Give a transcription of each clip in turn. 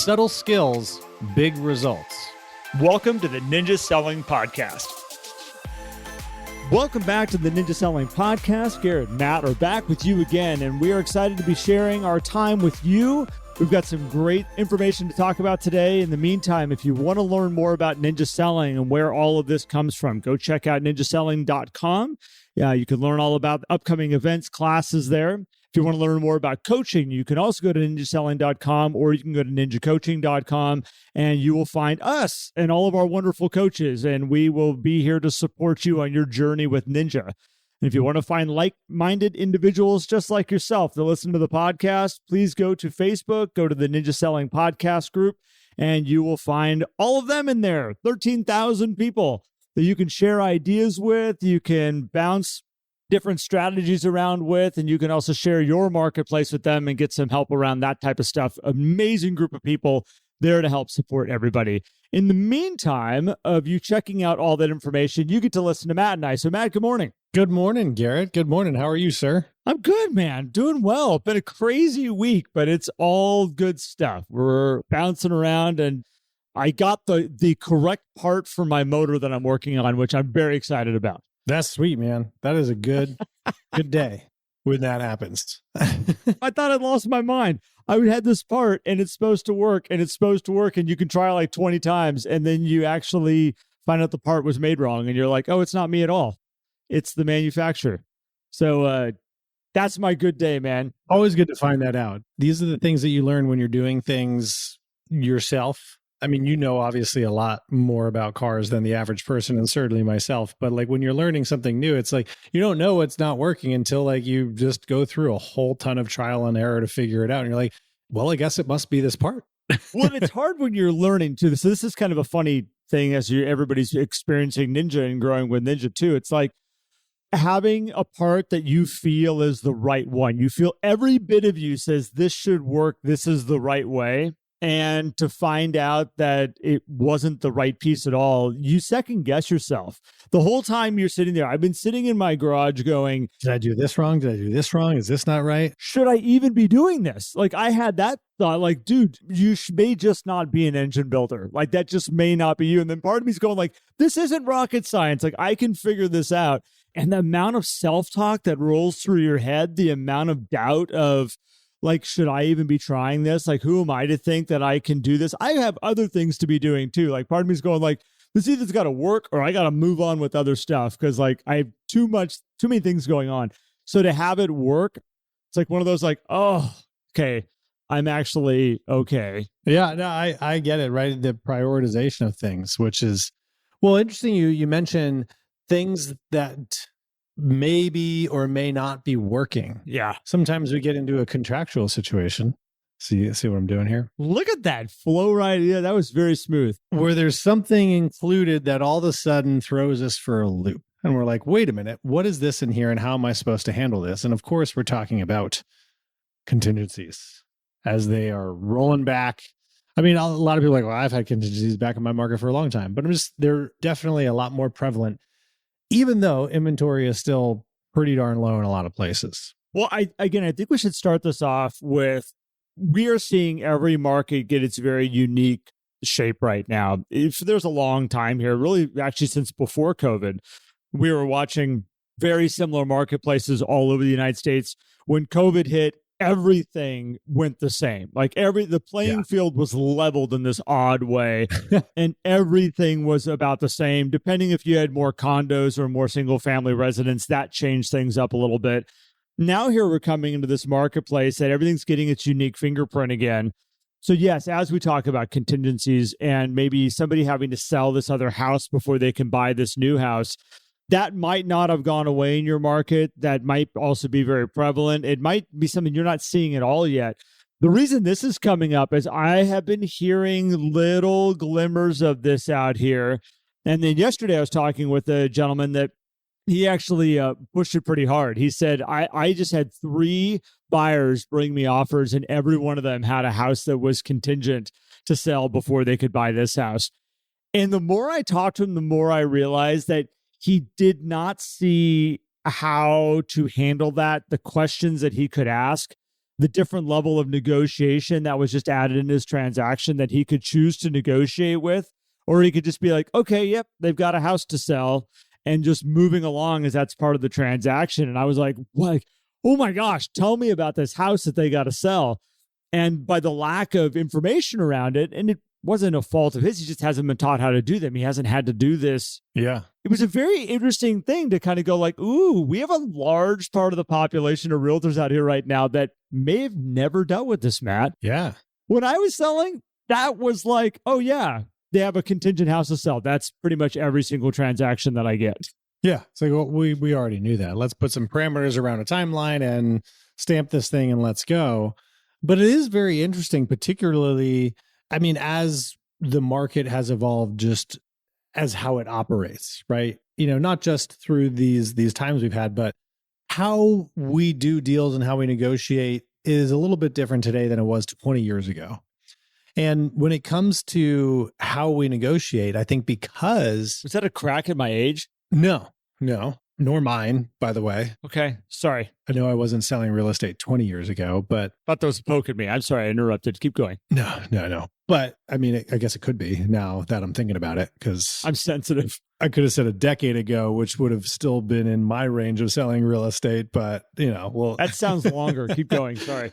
Subtle skills, big results. Welcome to the Ninja Selling Podcast. Welcome back to the Ninja Selling Podcast. Garrett and Matt are back with you again, and we are excited to be sharing our time with you. We've got some great information to talk about today. In the meantime, if you want to learn more about ninja selling and where all of this comes from, go check out ninjaselling.com. You can learn all about upcoming events, classes there. If you want to learn more about coaching, you can also go to ninjaselling.com, or you can go to ninjacoaching.com, and you will find us and all of our wonderful coaches, and we will be here to support you on your journey with Ninja. And if you want to find like-minded individuals just like yourself that listen to the podcast, please go to Facebook, go to the Ninja Selling Podcast group, and you will find all of them in there, 13,000 people that you can share ideas with, you can bounce different strategies around with, and you can also share your marketplace with them and get some help around that type of stuff. Amazing group of people there to help support everybody. In the meantime of you checking out all that information, you get to listen to Matt and I. So Matt, good morning. Good morning, Garrett. Good morning. How are you, sir? I'm good, man. Doing well. Been a crazy week, but it's all good stuff. We're bouncing around, and I got the correct part for my motor that I'm working on, which I'm very excited about. That's sweet, man. That is a good day when that happens. I thought I'd lost my mind. I had this part, and it's supposed to work, and you can try like 20 times, and then you actually find out the part was made wrong, and you're like, oh, it's not me at all. It's the manufacturer. So that's my good day, man. Always good to find that out. These are the things that you learn when you're doing things yourself. I mean, you know, obviously a lot more about cars than the average person, and certainly myself. But like when you're learning something new, it's like you don't know what's not working until like you just go through a whole ton of trial and error to figure it out. And you're like, well, I guess it must be this part. Well, it's hard when you're learning too. So this is kind of a funny thing as everybody's experiencing Ninja and growing with Ninja too. It's like having a part that you feel is the right one. You feel every bit of you says this should work. This is the right way. And to find out that it wasn't the right piece at all, you second guess yourself. The whole time you're sitting there, I've been sitting in my garage going, did I do this wrong? Did I do this wrong? Is this not right? Should I even be doing this? Like I had that thought, like, dude, you may just not be an engine builder. Like that just may not be you. And then part of me's going like, this isn't rocket science. Like I can figure this out. And the amount of self-talk that rolls through your head, the amount of doubt of, like, should I even be trying this? Like, who am I to think that I can do this? I have other things to be doing too. Like, part of me is going like, this either's got to work or I got to move on with other stuff because like I have too many things going on. So to have it work, it's like one of those like, oh, okay, I'm actually okay. Yeah, no, I get it, right? The prioritization of things, which is, well, interesting. You mentioned things that maybe or may not be working. Yeah. Sometimes we get into a contractual situation. See what I'm doing here? Look at that flow right. Yeah, that was very smooth. Where there's something included that all of a sudden throws us for a loop. And we're like, wait a minute, what is this in here and how am I supposed to handle this? And of course, we're talking about contingencies as they are rolling back. I mean, a lot of people are like, well, I've had contingencies back in my market for a long time, but they're definitely a lot more prevalent, even though inventory is still pretty darn low in a lot of places. Well, I think we should start this off with, we are seeing every market get its very unique shape right now. If there's a long time here, really actually since before COVID, we were watching very similar marketplaces all over the United States. When COVID hit, everything went the same. Like the playing field was leveled in this odd way and everything was about the same. Depending if you had more condos or more single family residents, that changed things up a little bit. Now here we're coming into this marketplace that everything's getting its unique fingerprint again. So yes, as we talk about contingencies and maybe somebody having to sell this other house before they can buy this new house, that might not have gone away in your market. That might also be very prevalent. It might be something you're not seeing at all yet. The reason this is coming up is I have been hearing little glimmers of this out here. And then yesterday I was talking with a gentleman that he actually pushed it pretty hard. He said, I just had 3 buyers bring me offers and every one of them had a house that was contingent to sell before they could buy this house. And the more I talked to him, the more I realized that he did not see how to handle that, the questions that he could ask. the different level of negotiation that was just added in his transaction that he could choose to negotiate with, or he could just be like, okay, yep, they've got a house to sell, and just moving along as that's part of the transaction. And I was like, what? Oh my gosh, tell me about this house that they got to sell. And by the lack of information around it, and it wasn't a fault of his, he just hasn't been taught how to do them. He hasn't had to do this. Yeah. It was a very interesting thing to kind of go like, ooh, we have a large part of the population of realtors out here right now that may have never dealt with this, Matt. Yeah. When I was selling, that was like, oh yeah, they have a contingent house to sell. That's pretty much every single transaction that I get. Yeah. It's like, well, we already knew that. Let's put some parameters around a timeline and stamp this thing and let's go. But it is very interesting, particularly, I mean, as the market has evolved, just as how it operates, right? You know, not just through these times we've had, but how we do deals and how we negotiate is a little bit different today than it was 20 years ago. And when it comes to how we negotiate, I think because... Was that a crack at my age? No, nor mine, by the way. Okay, sorry. I know I wasn't selling real estate 20 years ago, but... Thought that was poking me. I'm sorry, I interrupted. Keep going. No. But I mean, I guess it could be now that I'm thinking about it, because I'm sensitive. I could have said a decade ago, which would have still been in my range of selling real estate, but well, that sounds longer. Keep going. Sorry.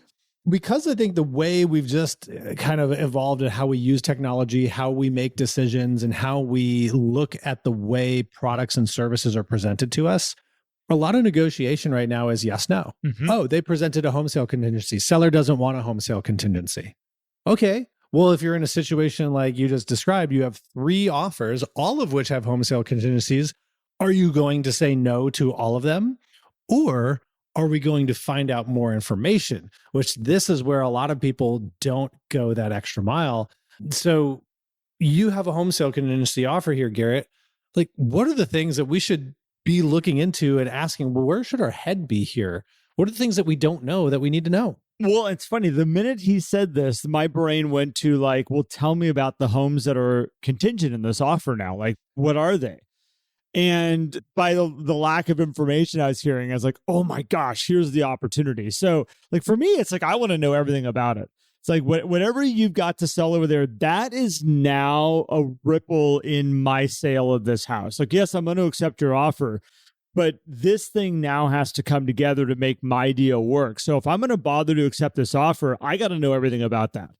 Because I think the way we've just kind of evolved in how we use technology, how we make decisions, and how we look at the way products and services are presented to us, a lot of negotiation right now is yes, no. Mm-hmm. Oh, they presented a home sale contingency. Seller doesn't want a home sale contingency. Okay. Well, if you're in a situation like you just described, you have 3 offers, all of which have home sale contingencies. Are you going to say no to all of them? Or are we going to find out more information? Which this is where a lot of people don't go that extra mile. So you have a home sale contingency offer here, Garrett. Like, what are the things that we should be looking into and asking, well, where should our head be here? What are the things that we don't know that we need to know? Well, it's funny. The minute he said this, my brain went to like, well, tell me about the homes that are contingent in this offer now. Like, what are they? And by the lack of information I was hearing, I was like, oh my gosh, here's the opportunity. So like for me, it's like, I want to know everything about it. It's like whatever you've got to sell over there, that is now a ripple in my sale of this house. Like, yes, I'm going to accept your offer, but this thing now has to come together to make my deal work. So if I'm going to bother to accept this offer, I got to know everything about that.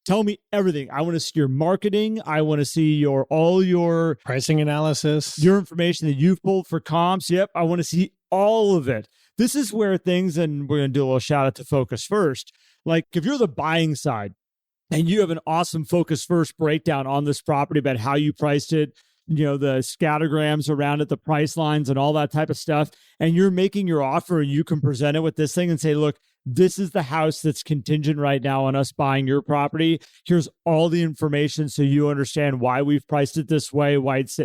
Tell me everything. I want to see your marketing. I want to see all your pricing analysis, your information that you've pulled for comps. Yep. I want to see all of it. This is where things, and we're going to do a little shout out to Focus First. Like if you're the buying side and you have an awesome Focus First breakdown on this property about how you priced it, the scattergrams around it, the price lines and all that type of stuff, and you're making your offer and you can present it with this thing and say, look, this is the house that's contingent right now on us buying your property. Here's all the information so you understand why we've priced it this way, why it's...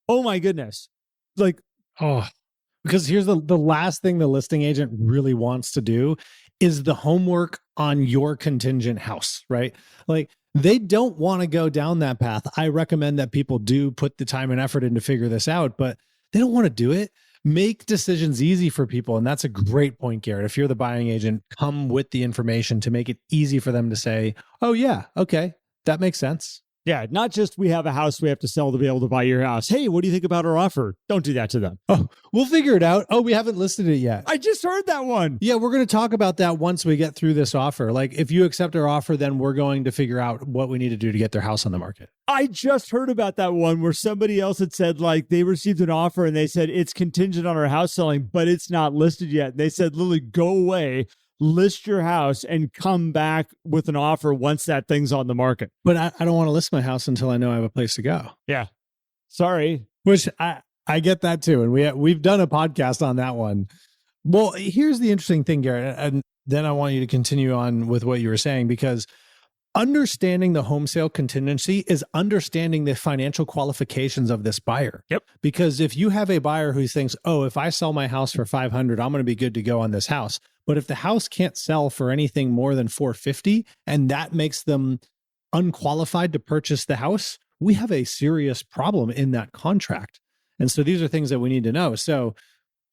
Oh my goodness. Because here's the last thing the listing agent really wants to do is the homework on your contingent house, right? Like they don't want to go down that path. I recommend that people do put the time and effort in to figure this out, but they don't want to do it. Make decisions easy for people. And that's a great point, Garrett. If you're the buying agent, come with the information to make it easy for them to say, oh yeah, okay, that makes sense. Yeah, not just we have a house we have to sell to be able to buy your house. Hey, what do you think about our offer? Don't do that to them. Oh, we'll figure it out. Oh, we haven't listed it yet. I just heard that one. Yeah, we're going to talk about that once we get through this offer. Like if you accept our offer, then we're going to figure out what we need to do to get their house on the market. I just heard about that one where somebody else had said like they received an offer and they said it's contingent on our house selling, but it's not listed yet. They said, Lily, go away. List your house and come back with an offer once that thing's on the market. But I don't want to list my house until I know I have a place to go. Yeah. Sorry. Which I get that too. And we've done a podcast on that one. Well, here's the interesting thing, Garrett. And then I want you to continue on with what you were saying, because understanding the home sale contingency is understanding the financial qualifications of this buyer. Yep. Because if you have a buyer who thinks, oh, if I sell my house for $500, I'm going to be good to go on this house. But if the house can't sell for anything more than $450, and that makes them unqualified to purchase the house, we have a serious problem in that contract. And so these are things that we need to know. So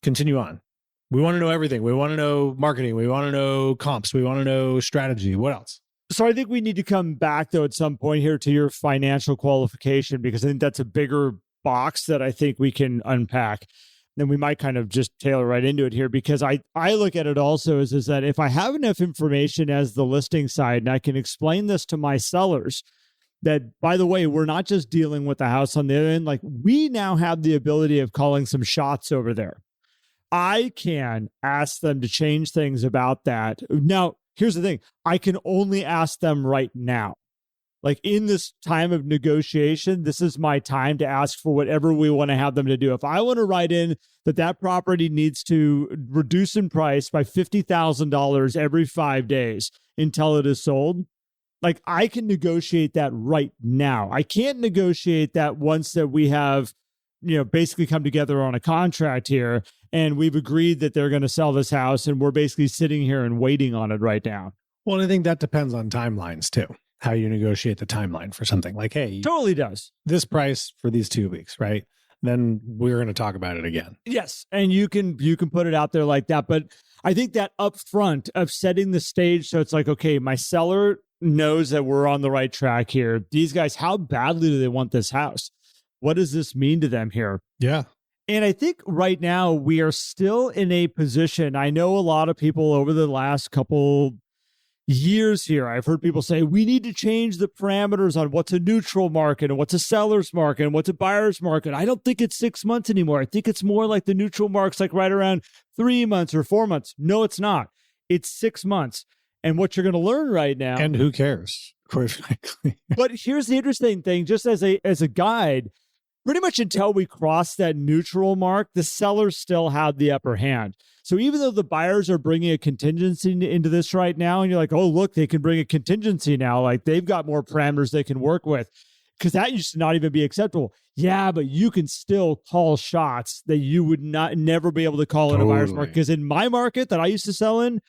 continue on. We want to know everything. We want to know marketing. We want to know comps. We want to know strategy. What else? So I think we need to come back, though, at some point here to your financial qualification, because I think that's a bigger box that I think we can unpack. Then we might kind of just tailor right into it here, because I look at it also is that if I have enough information as the listing side and I can explain this to my sellers, that, by the way, we're not just dealing with the house on the other end. Like, we now have the ability of calling some shots over there. I can ask them to change things about that. Now, here's the thing. I can only ask them right now. Like, in this time of negotiation, this is my time to ask for whatever we want to have them to do. If I want to write in that property needs to reduce in price by $50,000 every 5 days until it is sold, like, I can negotiate that right now. I can't negotiate that once that we have, basically come together on a contract here and we've agreed that they're going to sell this house and we're basically sitting here and waiting on it right now. Well, I think that depends on timelines too. How you negotiate the timeline for something like, hey, totally does. This price for these 2 weeks, right? Then we're going to talk about it again. Yes. And you can put it out there like that. But I think that upfront of setting the stage, so it's like, okay, my seller knows that we're on the right track here. These guys, how badly do they want this house? What does this mean to them here? Yeah. And I think right now we are still in a position. I know a lot of people over the last couple years here, I've heard people say, we need to change the parameters on what's a neutral market and what's a seller's market and what's a buyer's market. I don't think it's 6 months anymore. I think it's more like the neutral market's like right around 3 months or 4 months. No, it's not. It's 6 months. And what you're going to learn right now. And who cares, quite frankly. But here's the interesting thing, just as a guide, pretty much until we cross that neutral mark, the sellers still have the upper hand. So even though the buyers are bringing a contingency into this right now, and you're like, oh, look, they can bring a contingency now. Like, they've got more parameters they can work with, because that used to not even be acceptable. Yeah, but you can still call shots that you would never be able to call in a buyer's market. Because in my market that I used to sell in,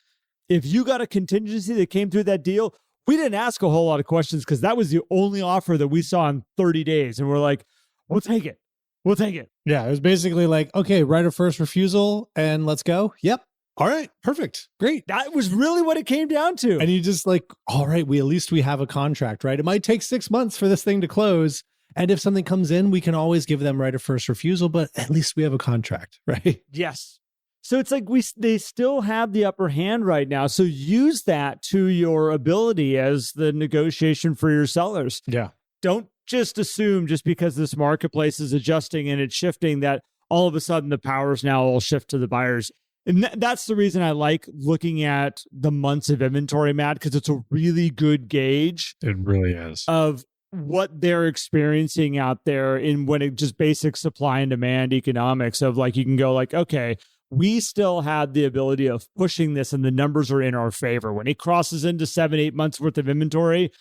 if you got a contingency that came through that deal, we didn't ask a whole lot of questions, because that was the only offer that we saw in 30 days. And we're like, we'll take it. We'll take it. Yeah, it was basically like, okay, right of first refusal and let's go. Yep. All right. Perfect. Great. That was really what it came down to. And you just like, all right, at least we have a contract, right? It might take 6 months for this thing to close. And if something comes in, we can always give them right of first refusal, but at least we have a contract, right? Yes. So it's like they still have the upper hand right now. So use that to your ability as the negotiation for your sellers. Yeah. Don't just assume just because this marketplace is adjusting and it's shifting that all of a sudden the powers now all shift to the buyers. And that's the reason I like looking at the months of inventory, Matt, because it's a really good gauge. It really is. Of what they're experiencing out there in when it just basic supply and demand economics of like, you can go like, okay, we still have the ability of pushing this and the numbers are in our favor. When it crosses into 7-8 months worth of inventory,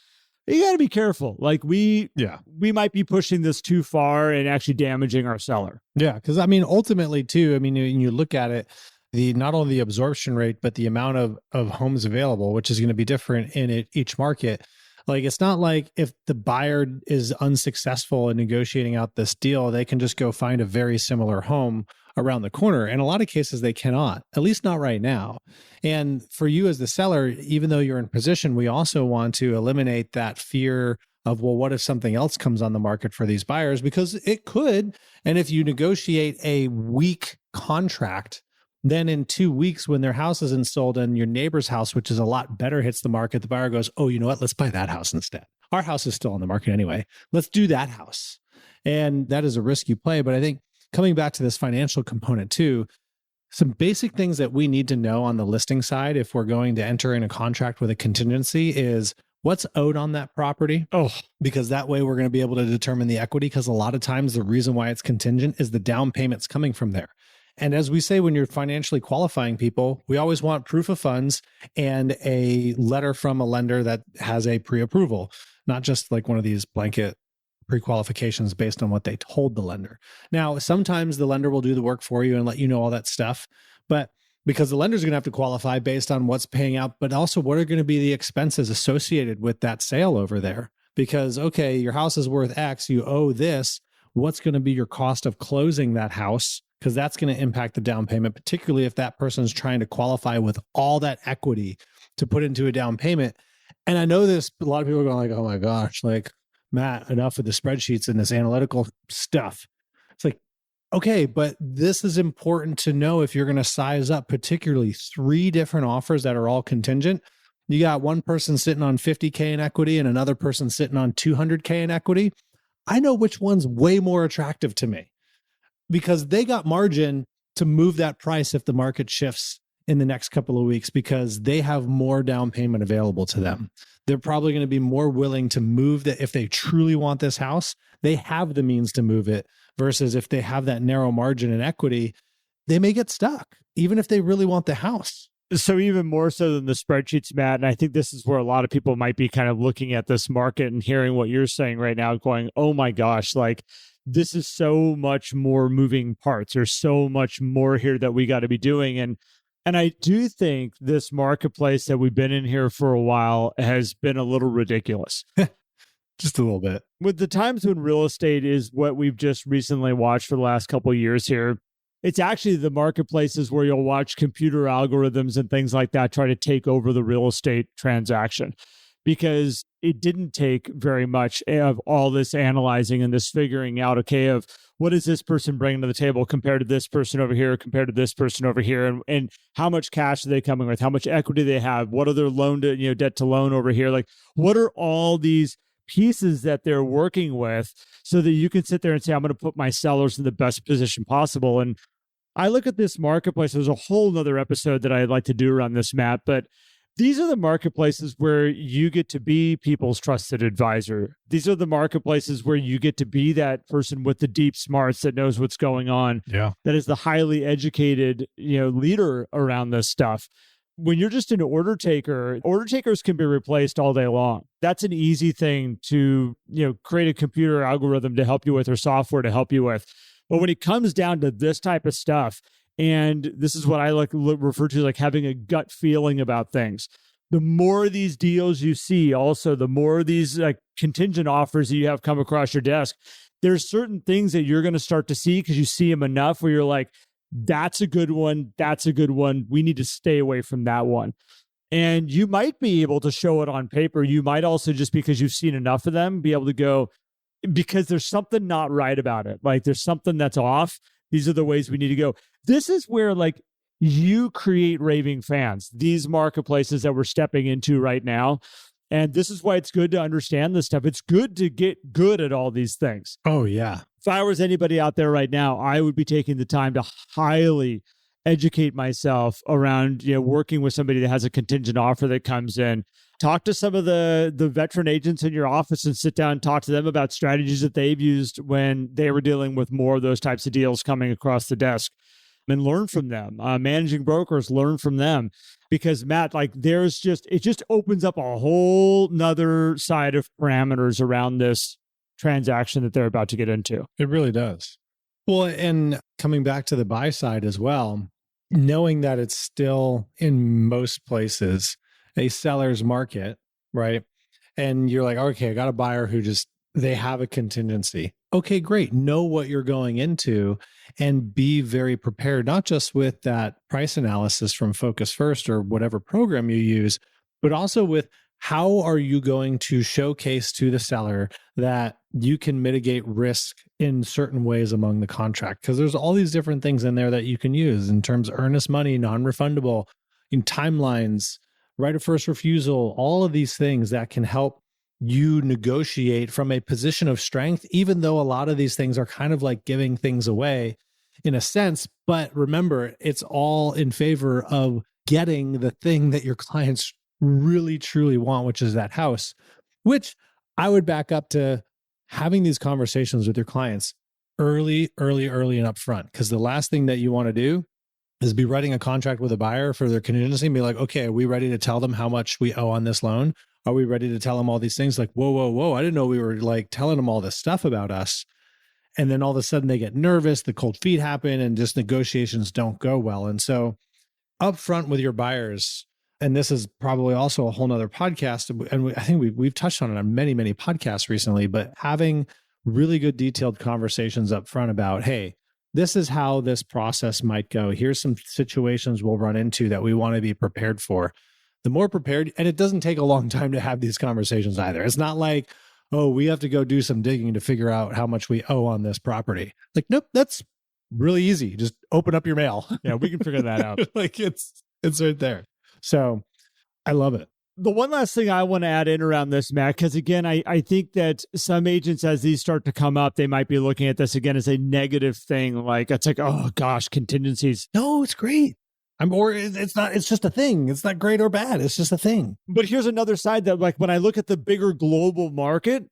you got to be careful. Like we might be pushing this too far and actually damaging our seller. Yeah. Because I mean, ultimately too, I mean, when you look at it, not only the absorption rate, but the amount of homes available, which is going to be different in each market. Like, it's not like if the buyer is unsuccessful in negotiating out this deal, they can just go find a very similar home around the corner. In a lot of cases, they cannot, at least not right now. And for you as the seller, even though you're in position, we also want to eliminate that fear of, well, what if something else comes on the market for these buyers? Because it could. And if you negotiate a weak contract, then in 2 weeks, when their house isn't sold and your neighbor's house, which is a lot better, hits the market, the buyer goes, oh, you know what? Let's buy that house instead. Our house is still on the market anyway. Let's do that house. And that is a risk you play. But I think coming back to this financial component too, some basic things that we need to know on the listing side if we're going to enter in a contract with a contingency is what's owed on that property. Oh, because that way we're going to be able to determine the equity, because a lot of times the reason why it's contingent is the down payments coming from there. And as we say, when you're financially qualifying people, we always want proof of funds and a letter from a lender that has a pre-approval, not just like one of these blanket pre-qualifications based on what they told the lender. Now, sometimes the lender will do the work for you and let you know all that stuff, but because the lender's going to have to qualify based on what's paying out, but also what are going to be the expenses associated with that sale over there. Because, okay, your house is worth X, you owe this. What's going to be your cost of closing that house because that's going to impact the down payment, particularly if that person's trying to qualify with all that equity to put into a down payment. And I know this, a lot of people are going like, oh my gosh, like, Matt, enough of the spreadsheets and this analytical stuff. It's like, okay, but this is important to know if you're going to size up, particularly 3 different offers that are all contingent. You got one person sitting on 50K in equity and another person sitting on 200K in equity. I know which one's way more attractive to me because they got margin to move that price if the market shifts in the next couple of weeks because they have more down payment available to them. They're probably going to be more willing to move that if they truly want this house, they have the means to move it versus if they have that narrow margin in equity, they may get stuck even if they really want the house. So even more so than the spreadsheets, Matt, and I think this is where a lot of people might be kind of looking at this market and hearing what you're saying right now going, oh my gosh, like this is so much more moving parts. There's so much more here that we got to be doing. And I do think this marketplace that we've been in here for a while has been a little ridiculous. Just a little bit. With the times when real estate is what we've just recently watched for the last couple of years here, it's actually the marketplaces where you'll watch computer algorithms and things like that try to take over the real estate transaction because it didn't take very much of all this analyzing and this figuring out, okay, of what is this person bringing to the table compared to this person over here, compared to this person over here, and how much cash are they coming with, how much equity they have, what are their loan to, debt to loan over here, like what are all these pieces that they're working with so that you can sit there and say, I'm going to put my sellers in the best position possible. And I look at this marketplace, there's a whole nother episode that I'd like to do around this, Matt, but these are the marketplaces where you get to be people's trusted advisor. These are the marketplaces where you get to be that person with the deep smarts that knows what's going on. Yeah. That is the highly educated, leader around this stuff. When you're just an order taker, order takers can be replaced all day long. That's an easy thing to, create a computer algorithm to help you with or software to help you with. But when it comes down to this type of stuff, and this is what I refer to like having a gut feeling about things. The more of these deals you see, also, the more of these contingent offers that you have come across your desk, there's certain things that you're going to start to see because you see them enough where you're like, that's a good one. That's a good one. We need to stay away from that one. And you might be able to show it on paper. You might also, just because you've seen enough of them, be able to go, because there's something not right about it. Like there's something that's off. These are the ways we need to go. This is where you create raving fans, these marketplaces that we're stepping into right now. And this is why it's good to understand this stuff. It's good to get good at all these things. Oh, yeah. If I was anybody out there right now, I would be taking the time to highly educate myself around, working with somebody that has a contingent offer that comes in. Talk to some of the veteran agents in your office and sit down and talk to them about strategies that they've used when they were dealing with more of those types of deals coming across the desk, and learn from them. Managing brokers, learn from them. Because Matt, it just opens up a whole nother side of parameters around this transaction that they're about to get into. It really does. Well, and coming back to the buy side as well, knowing that it's still in most places a seller's market, right? And you're like, okay, I got a buyer who they have a contingency. Okay, great. Know what you're going into and be very prepared, not just with that price analysis from Focus First or whatever program you use, but also with how are you going to showcase to the seller that you can mitigate risk in certain ways among the contract? Because there's all these different things in there that you can use in terms of earnest money, non-refundable, in timelines, right of first refusal, all of these things that can help you negotiate from a position of strength, even though a lot of these things are kind of like giving things away in a sense. But remember, it's all in favor of getting the thing that your clients really, truly want, which is that house, which I would back up to having these conversations with your clients early and upfront. Because the last thing that you want to do is be writing a contract with a buyer for their contingency and be like, okay, are we ready to tell them how much we owe on this loan? Are we ready to tell them all these things? Like, whoa, I didn't know we were telling them all this stuff about us. And then all of a sudden they get nervous, the cold feet happen, and just negotiations don't go well. And so upfront with your buyers, and this is probably also a whole nother podcast, and I think we've touched on it on many, many podcasts recently, but having really good detailed conversations up front about, hey, this is how this process might go. Here's some situations we'll run into that we want to be prepared for. The more prepared, and it doesn't take a long time to have these conversations either. It's not like, oh, we have to go do some digging to figure out how much we owe on this property. Like, nope, that's really easy. Just open up your mail. Yeah, we can figure that out. Like it's right there. So I love it. The one last thing I want to add in around this, Matt, because again, I think that some agents, as these start to come up, they might be looking at this again as a negative thing. Like, it's like, oh gosh, contingencies. No, it's great. Or it's not, it's just a thing. It's not great or bad. It's just a thing. But here's another side that, like, when I look at the bigger global market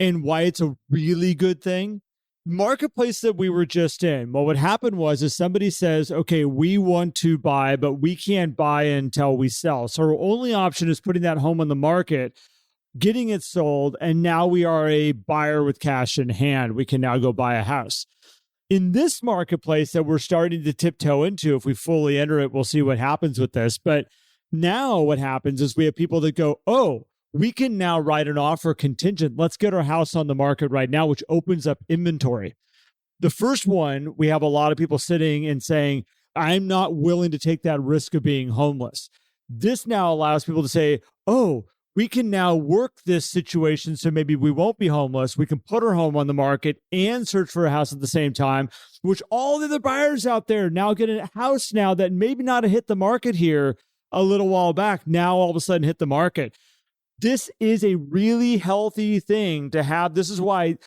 and why it's a really good thing, marketplace that we were just in, well, what happened was is somebody says, okay, we want to buy, but we can't buy until we sell. So our only option is putting that home on the market, getting it sold, and now we are a buyer with cash in hand. We can now go buy a house. In this marketplace that we're starting to tiptoe into, if we fully enter it, we'll see what happens with this. But now what happens is we have people that go, oh, we can now write an offer contingent. Let's get our house on the market right now, which opens up inventory. The first one, we have a lot of people sitting and saying, I'm not willing to take that risk of being homeless. This now allows people to say, oh, we can now work this situation so maybe we won't be homeless. We can put our home on the market and search for a house at the same time, which all the other buyers out there now get a house now that maybe not hit the market here a little while back, now all of a sudden hit the market. This is a really healthy thing to have. This is why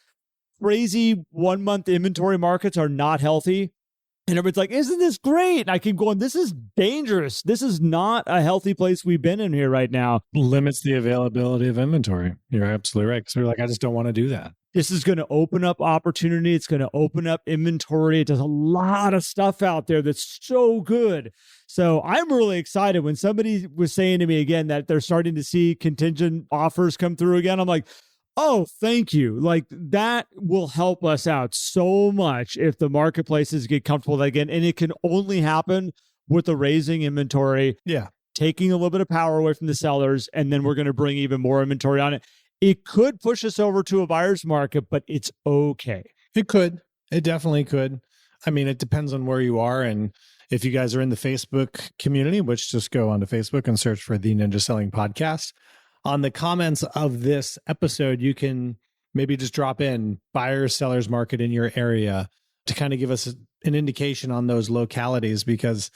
crazy 1 month inventory markets are not healthy. And everyone's like, isn't this great? And I keep going, this is dangerous. This is not a healthy place we've been in here right now. Limits the availability of inventory. You're absolutely right. Because we're like, I just don't want to do that. This is going to open up opportunity. It's going to open up inventory. It does a lot of stuff out there that's so good. So I'm really excited when somebody was saying to me again that they're starting to see contingent offers come through again. I'm like, oh, thank you. Like that will help us out so much if the marketplaces get comfortable again. And it can only happen with the raising inventory. Yeah. Taking a little bit of power away from the sellers. And then we're going to bring even more inventory on it. It could push us over to a buyer's market, but it's okay. It could. It definitely could. I mean, it depends on where you are. And if you guys are in the Facebook community, which just go onto Facebook and search for the Ninja Selling Podcast. On the comments of this episode, you can maybe just drop in buyers, sellers market in your area to kind of give us an indication on those localities, because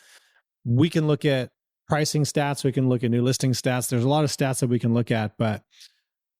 we can look at pricing stats. We can look at new listing stats. There's a lot of stats that we can look at, but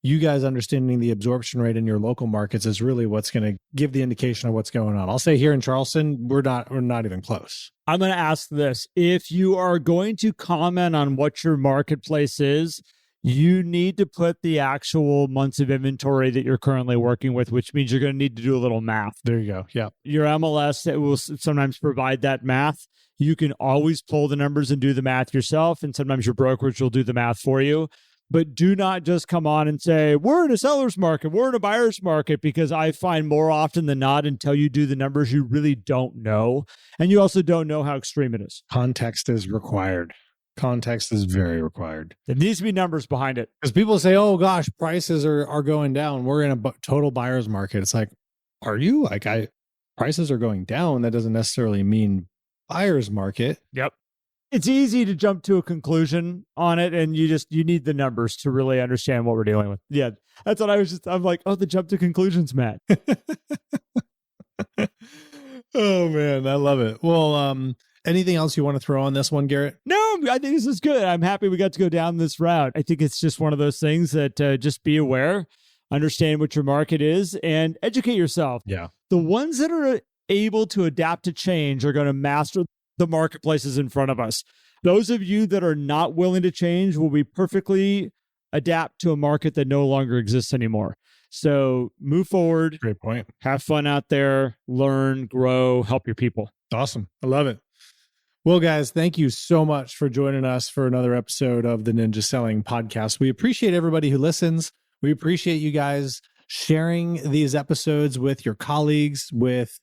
you guys understanding the absorption rate in your local markets is really what's going to give the indication of what's going on. I'll say here in Charleston, we're not even close. I'm going to ask this. If you are going to comment on what your marketplace is, you need to put the actual months of inventory that you're currently working with, which means you're going to need to do a little math. There you go. Yeah. Your MLS that will sometimes provide that math. You can always pull the numbers and do the math yourself. And sometimes your brokerage will do the math for you. But do not just come on and say, we're in a seller's market, we're in a buyer's market, because I find more often than not, until you do the numbers, you really don't know. And you also don't know how extreme it is. Context is required. Context is very required. There needs to be numbers behind it. Because people say, oh gosh, prices are going down. We're in a total buyer's market. It's like, are you? Like, prices are going down. That doesn't necessarily mean buyer's market. Yep. It's easy to jump to a conclusion on it, and you need the numbers to really understand what we're dealing with. Yeah, that's what I'm like, oh, the jump to conclusions, Matt. Oh man, I love it. Well, anything else you want to throw on this one, Garrett? No, I think this is good. I'm happy we got to go down this route. I think it's just one of those things that just be aware, understand what your market is, and educate yourself. Yeah. The ones that are able to adapt to change are going to master the marketplaces in front of us. Those of you that are not willing to change will be perfectly adapt to a market that no longer exists anymore. So move forward. Great point. Have fun out there, learn, grow, help your people. Awesome. I love it. Well, guys, thank you so much for joining us for another episode of the Ninja Selling Podcast. We appreciate everybody who listens. We appreciate you guys sharing these episodes with your colleagues, with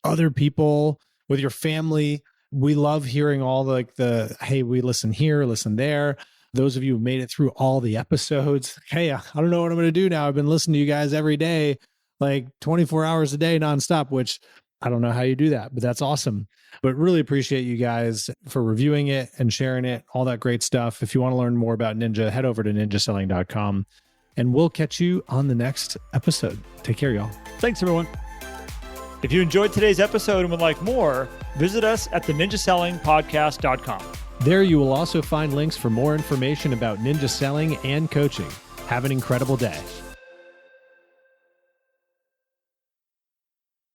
other people, with your family. We love hearing all the hey, we listen here, listen there. Those of you who made it through all the episodes. Hey, I don't know what I'm going to do now. I've been listening to you guys every day, like 24 hours a day nonstop, which I don't know how you do that, but that's awesome. But really appreciate you guys for reviewing it and sharing it, all that great stuff. If you want to learn more about Ninja, head over to ninjaselling.com and we'll catch you on the next episode. Take care, y'all. Thanks, everyone. If you enjoyed today's episode and would like more, visit us at theninjasellingpodcast.com. There you will also find links for more information about ninja selling and coaching. Have an incredible day.